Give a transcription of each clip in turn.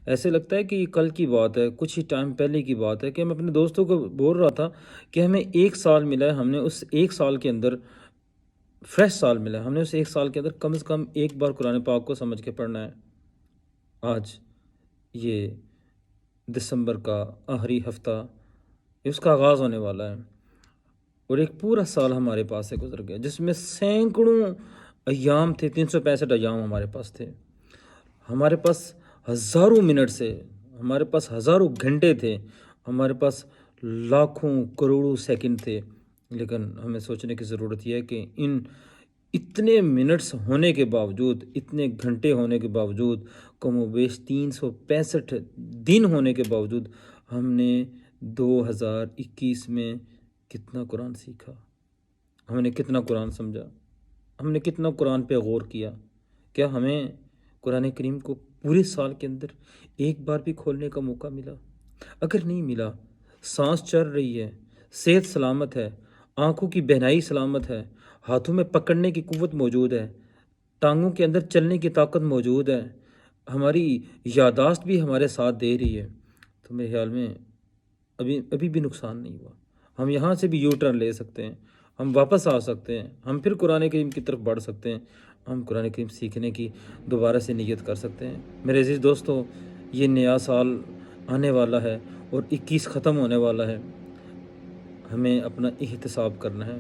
ایسے لگتا ہے کہ یہ کل کی بات ہے، کچھ ہی ٹائم پہلے کی بات ہے کہ میں اپنے دوستوں کو بول رہا تھا کہ ہمیں 1 سال ملا ہے، ہم نے اس 1 سال کے اندر فریش سال ملا ہے، ہم نے اس 1 سال کے اندر کم از کم ایک بار قرآن پاک کو سمجھ کے پڑھنا ہے۔ آج یہ دسمبر کا آخری ہفتہ اس کا آغاز ہونے والا ہے، اور ایک پورا سال ہمارے پاس سے گزر گیا جس میں سینکڑوں ایام تھے، 365 ایام ہمارے پاس تھے، ہمارے پاس ہزاروں منٹ سے، ہمارے پاس ہزاروں گھنٹے تھے، ہمارے پاس لاکھوں کروڑوں سیکنڈ تھے، لیکن ہمیں سوچنے کی ضرورت یہ ہے کہ ان اتنے منٹس ہونے کے باوجود، اتنے گھنٹے ہونے کے باوجود، کم و بیش 365 دن ہونے کے باوجود، ہم نے 2021 میں کتنا قرآن سیکھا، ہم نے کتنا قرآن سمجھا، ہم نے کتنا قرآن پہ غور کیا؟ کیا ہمیں قرآن کریم کو پورے سال کے اندر ایک بار بھی کھولنے کا موقع ملا؟ اگر نہیں ملا، سانس چل رہی ہے، صحت سلامت ہے، آنکھوں کی بہنائی سلامت ہے، ہاتھوں میں پکڑنے کی قوت موجود ہے، ٹانگوں کے اندر چلنے کی طاقت موجود ہے، ہماری یادداشت بھی ہمارے ساتھ دے رہی ہے، تو میرے خیال میں ابھی بھی نقصان نہیں ہوا۔ ہم یہاں سے بھی یو ٹرن لے سکتے ہیں، ہم واپس آ سکتے ہیں، ہم پھر قرآن کریم کی طرف بڑھ سکتے ہیں، ہم قرآن کریم سیکھنے کی دوبارہ سے نیت کر سکتے ہیں۔ میرے عزیز دوستو، یہ نیا سال آنے والا ہے اور 21 ختم ہونے والا ہے، ہمیں اپنا احتساب کرنا ہے۔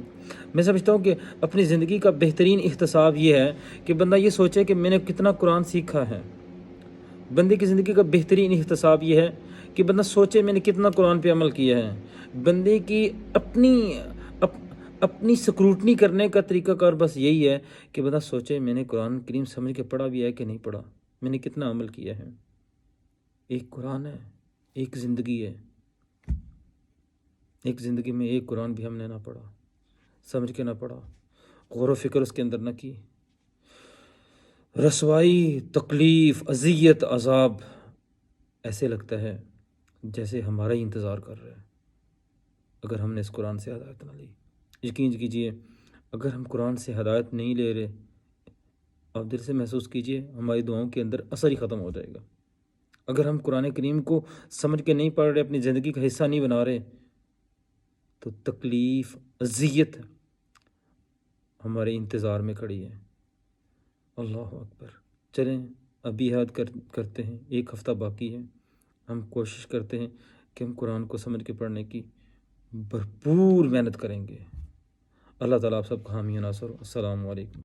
میں سمجھتا ہوں کہ اپنی زندگی کا بہترین احتساب یہ ہے کہ بندہ یہ سوچے کہ میں نے کتنا قرآن سیکھا ہے۔ بندے کی زندگی کا بہترین احتساب یہ ہے کہ بندہ سوچے میں نے کتنا قرآن پہ عمل کیا ہے۔ بندے کی اپنی سکروٹنی کرنے کا طریقہ کار بس یہی ہے کہ بندہ سوچے میں نے قرآن کریم سمجھ کے پڑھا بھی ہے کہ نہیں پڑھا، میں نے کتنا عمل کیا ہے۔ ایک قرآن ہے، ایک زندگی ہے، ایک زندگی میں ایک قرآن بھی ہم نے نہ پڑھا، سمجھ کے نہ پڑھا، غور و فکر اس کے اندر نہ کی، رسوائی، تکلیف، اذیت، عذاب ایسے لگتا ہے جیسے ہمارا ہی انتظار کر رہا ہے اگر ہم نے اس قرآن سے ہدایت نہ لی۔ یقین کیجئے، اگر ہم قرآن سے ہدایت نہیں لے رہے، آپ دل سے محسوس کیجئے ہماری دعاؤں کے اندر اثر ہی ختم ہو جائے گا۔ اگر ہم قرآن کریم کو سمجھ کے نہیں پڑھ رہے، اپنی زندگی کا حصہ نہیں بنا رہے، تو تکلیف، اذیت ہمارے انتظار میں کھڑی ہے۔ اللہ اکبر۔ چلیں ابھی یاد کرتے ہیں، ایک ہفتہ باقی ہے، ہم کوشش کرتے ہیں کہ ہم قرآن کو سمجھ کے پڑھنے کی بھرپور محنت کریں گے۔ اللہ تعالیٰ آپ سب کو حامی و ناصر ہو۔ السلام علیکم۔